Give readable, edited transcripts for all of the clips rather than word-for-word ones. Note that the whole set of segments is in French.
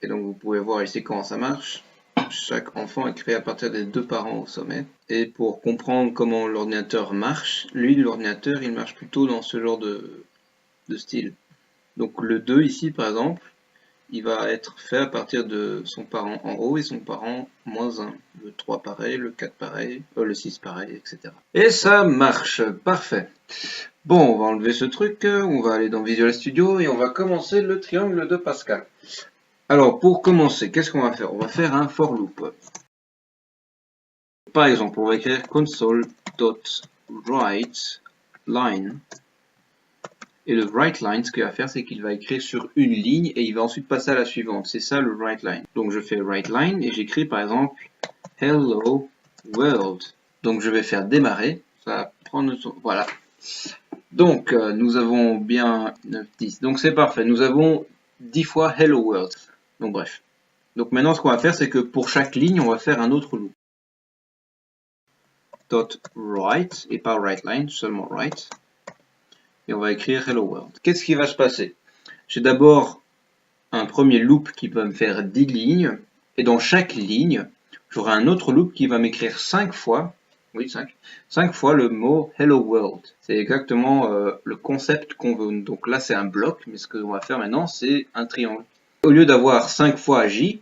Et donc vous pouvez voir ici comment ça marche. Chaque enfant est créé à partir des 2 parents au sommet. Et pour comprendre comment l'ordinateur marche, lui, l'ordinateur, il marche plutôt dans ce genre de style. Donc le 2 ici, par exemple, il va être fait à partir de son parent en haut et son parent moins 1. Le 3 pareil, le 4 pareil, le 6 pareil, etc. Et ça marche, parfait. Bon, on va enlever ce truc, on va aller dans Visual Studio et on va commencer le triangle de Pascal. Alors, pour commencer, qu'est-ce qu'on va faire? On va faire un for loop. Par exemple, on va écrire console.writeLine. Et le writeLine, ce qu'il va faire, c'est qu'il va écrire sur une ligne et il va ensuite passer à la suivante. C'est ça le writeLine. Donc je fais writeLine et j'écris par exemple Hello World. Donc je vais faire démarrer. Ça va prendre son... Voilà. Donc nous avons bien 9, 10. Donc c'est parfait. Nous avons 10 fois Hello World. Donc bref. Donc maintenant ce qu'on va faire, c'est que pour chaque ligne, on va faire un autre loop. .write et pas writeLine, seulement write. Et on va écrire Hello World. Qu'est-ce qui va se passer? J'ai d'abord un premier loop qui va me faire 10 lignes, et dans chaque ligne, j'aurai un autre loop qui va m'écrire 5 fois, oui 5 fois le mot Hello World. C'est exactement le concept qu'on veut. Donc là c'est un bloc, mais ce qu'on va faire maintenant c'est un triangle. Au lieu d'avoir 5 fois J,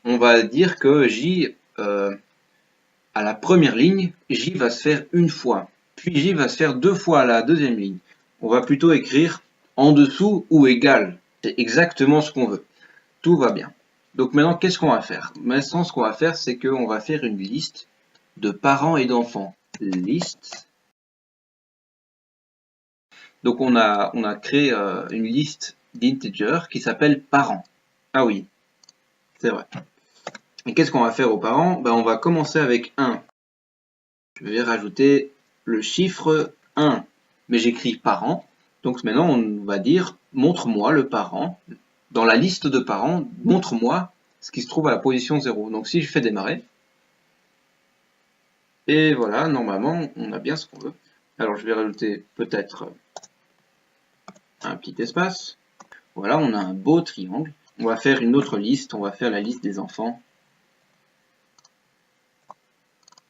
on va dire que J, à la première ligne, J va se faire une fois, puis J va se faire 2 fois à la deuxième ligne. On va plutôt écrire en dessous ou égal. C'est exactement ce qu'on veut. Tout va bien. Donc maintenant, qu'est-ce qu'on va faire? Maintenant, ce qu'on va faire, c'est qu'on va faire une liste de parents et d'enfants. Liste. Donc on a créé une liste d'integers qui s'appelle parents. Ah oui, c'est vrai. Et qu'est-ce qu'on va faire aux parents? Ben, on va commencer avec 1. Je vais rajouter le chiffre 1. Mais j'écris parents. Donc maintenant, on va dire montre-moi le parent. Dans la liste de parents, montre-moi ce qui se trouve à la position 0. Donc si je fais démarrer, et voilà, normalement, on a bien ce qu'on veut. Alors je vais rajouter peut-être un petit espace. Voilà, on a un beau triangle. On va faire une autre liste, on va faire la liste des enfants.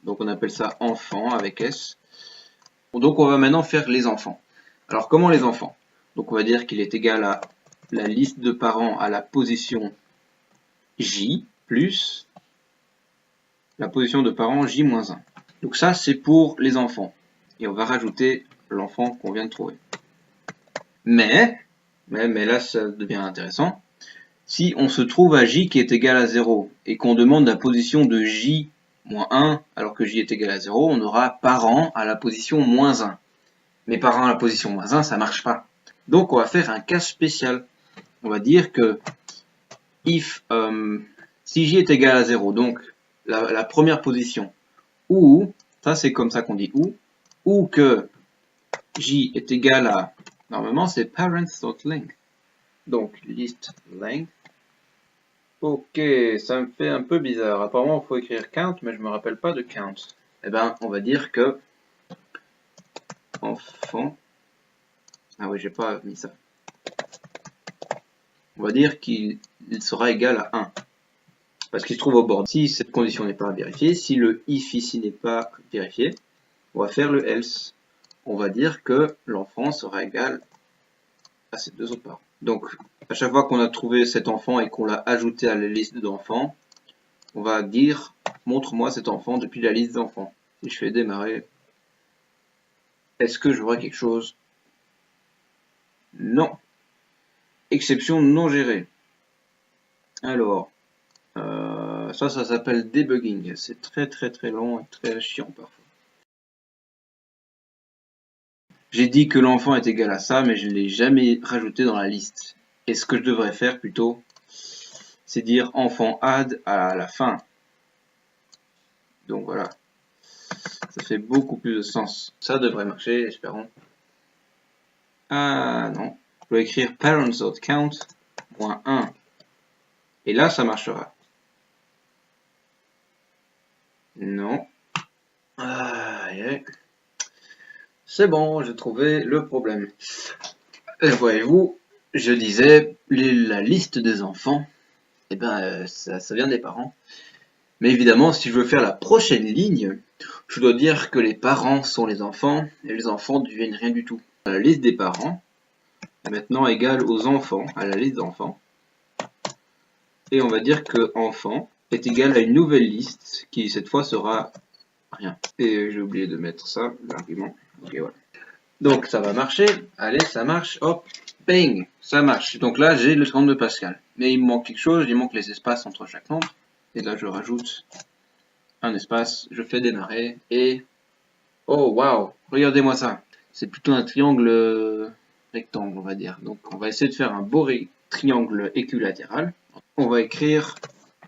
Donc on appelle ça enfants avec S. Donc on va maintenant faire les enfants. Alors comment les enfants? Donc on va dire qu'il est égal à la liste de parents à la position J plus la position de parents J-1. Donc ça c'est pour les enfants. Et on va rajouter l'enfant qu'on vient de trouver. Mais là ça devient intéressant. Si on se trouve à J qui est égal à 0 et qu'on demande la position de J-1 alors que J est égal à 0, on aura parent à la position -1. Mais parent à la position -1, ça marche pas. Donc on va faire un cas spécial. On va dire que si J est égal à 0, donc la première position, ou, ça c'est comme ça qu'on dit ou que J est égal à, normalement c'est parent.length. Donc list length. Ok, ça me fait un peu bizarre. Apparemment, il faut écrire count, mais je me rappelle pas de count. Eh ben, on va dire que enfant. Ah oui, j'ai pas mis ça. On va dire qu'il sera égal à 1. Parce qu'il se trouve au bord. Si cette condition n'est pas vérifiée, si le if ici n'est pas vérifié, on va faire le else. On va dire que l'enfant sera égal à ces deux autres parents. Donc, à chaque fois qu'on a trouvé cet enfant et qu'on l'a ajouté à la liste d'enfants, on va dire montre-moi cet enfant depuis la liste d'enfants. Si je fais démarrer, est-ce que je vois quelque chose? Non. Exception non gérée. Alors, ça s'appelle debugging. C'est très long et très chiant parfois. J'ai dit que l'enfant est égal à ça, mais je ne l'ai jamais rajouté dans la liste. Et ce que je devrais faire plutôt, c'est dire enfant add à la fin. Donc voilà. Ça fait beaucoup plus de sens. Ça devrait marcher, espérons. Ah non. Je dois écrire parents.count -1. Et là, ça marchera. Non. Ah, yeah. C'est bon, j'ai trouvé le problème. Voyez-vous, je disais la liste des enfants. et ben ça vient des parents. Mais évidemment, si je veux faire la prochaine ligne, je dois dire que les parents sont les enfants et les enfants deviennent rien du tout. La liste des parents est maintenant égale aux enfants, à la liste d'enfants. Et on va dire que enfant est égal à une nouvelle liste qui cette fois sera rien. Et j'ai oublié de mettre ça, l'argument. Ok, voilà. Donc ça va marcher. Allez, ça marche. Hop, bang, ça marche. Donc là, j'ai le triangle de Pascal. Mais il me manque quelque chose, il manque les espaces entre chaque nombre. Et là, je rajoute un espace, je fais démarrer et... Oh, waouh, regardez-moi ça. C'est plutôt un triangle rectangle, on va dire. Donc on va essayer de faire un beau triangle équilatéral. On va écrire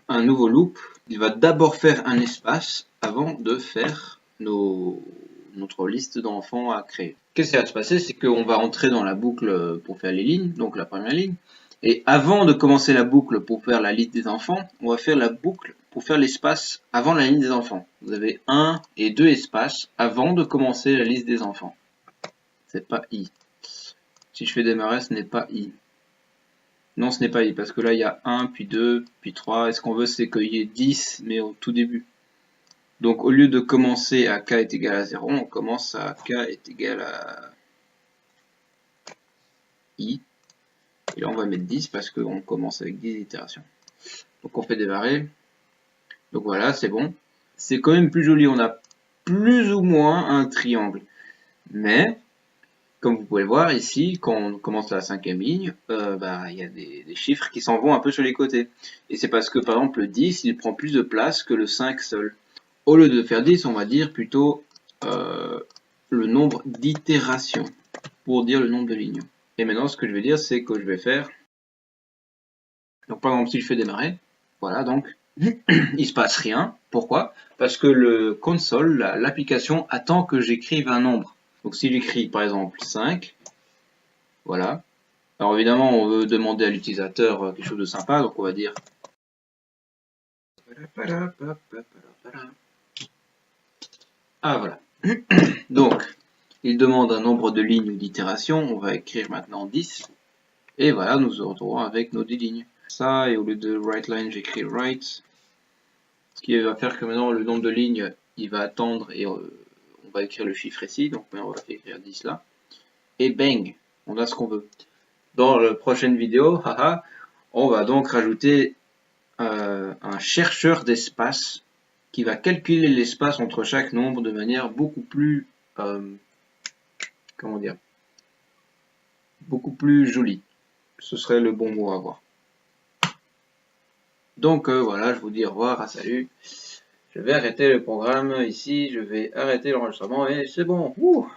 un nouveau loop. Il va d'abord faire un espace avant de faire notre liste d'enfants à créer. Qu'est-ce qui va se passer? C'est qu'on va entrer dans la boucle pour faire les lignes, donc la première ligne. Et avant de commencer la boucle pour faire la liste des enfants, on va faire la boucle pour faire l'espace avant la ligne des enfants. Vous avez 1 et 2 espaces avant de commencer la liste des enfants. C'est pas I. Si je fais démarrer, ce n'est pas I. Non, ce n'est pas I, parce que là, il y a 1, puis 2, puis 3. Et ce qu'on veut, c'est qu'il y ait 10, mais au tout début. Donc, au lieu de commencer à k est égal à 0, on commence à k est égal à I. Et là, on va mettre 10 parce qu'on commence avec 10 itérations. Donc, on fait démarrer. Donc voilà, c'est bon. C'est quand même plus joli. On a plus ou moins un triangle. Mais, comme vous pouvez le voir ici, quand on commence la 5e ligne, il y a des chiffres qui s'en vont un peu sur les côtés. Et c'est parce que, par exemple, le 10, il prend plus de place que le 5 seul. Au lieu de faire 10, on va dire plutôt le nombre d'itérations pour dire le nombre de lignes. Et maintenant, ce que je vais dire, c'est que je vais faire... Donc, par exemple, si je fais démarrer, voilà, donc, il se passe rien. Pourquoi? Parce que le console, l'application, attend que j'écrive un nombre. Donc, si j'écris, par exemple, 5, voilà. Alors, évidemment, on veut demander à l'utilisateur quelque chose de sympa, donc on va dire... Ah, voilà. Donc, il demande un nombre de lignes ou d'itérations. On va écrire maintenant 10. Et voilà, nous nous retrouvons avec nos 10 lignes. Ça, et au lieu de writeLine, j'écris write. Ce qui va faire que maintenant, le nombre de lignes, il va attendre et on va écrire le chiffre ici. Donc, maintenant, on va écrire 10 là. Et bang, on a ce qu'on veut. Dans la prochaine vidéo, haha, on va donc rajouter un chercheur d'espace qui va calculer l'espace entre chaque nombre de manière beaucoup plus, comment dire, beaucoup plus jolie. Ce serait le bon mot à avoir. Donc voilà, je vous dis au revoir, salut. Je vais arrêter le programme ici, je vais arrêter l'enregistrement et c'est bon. Ouh.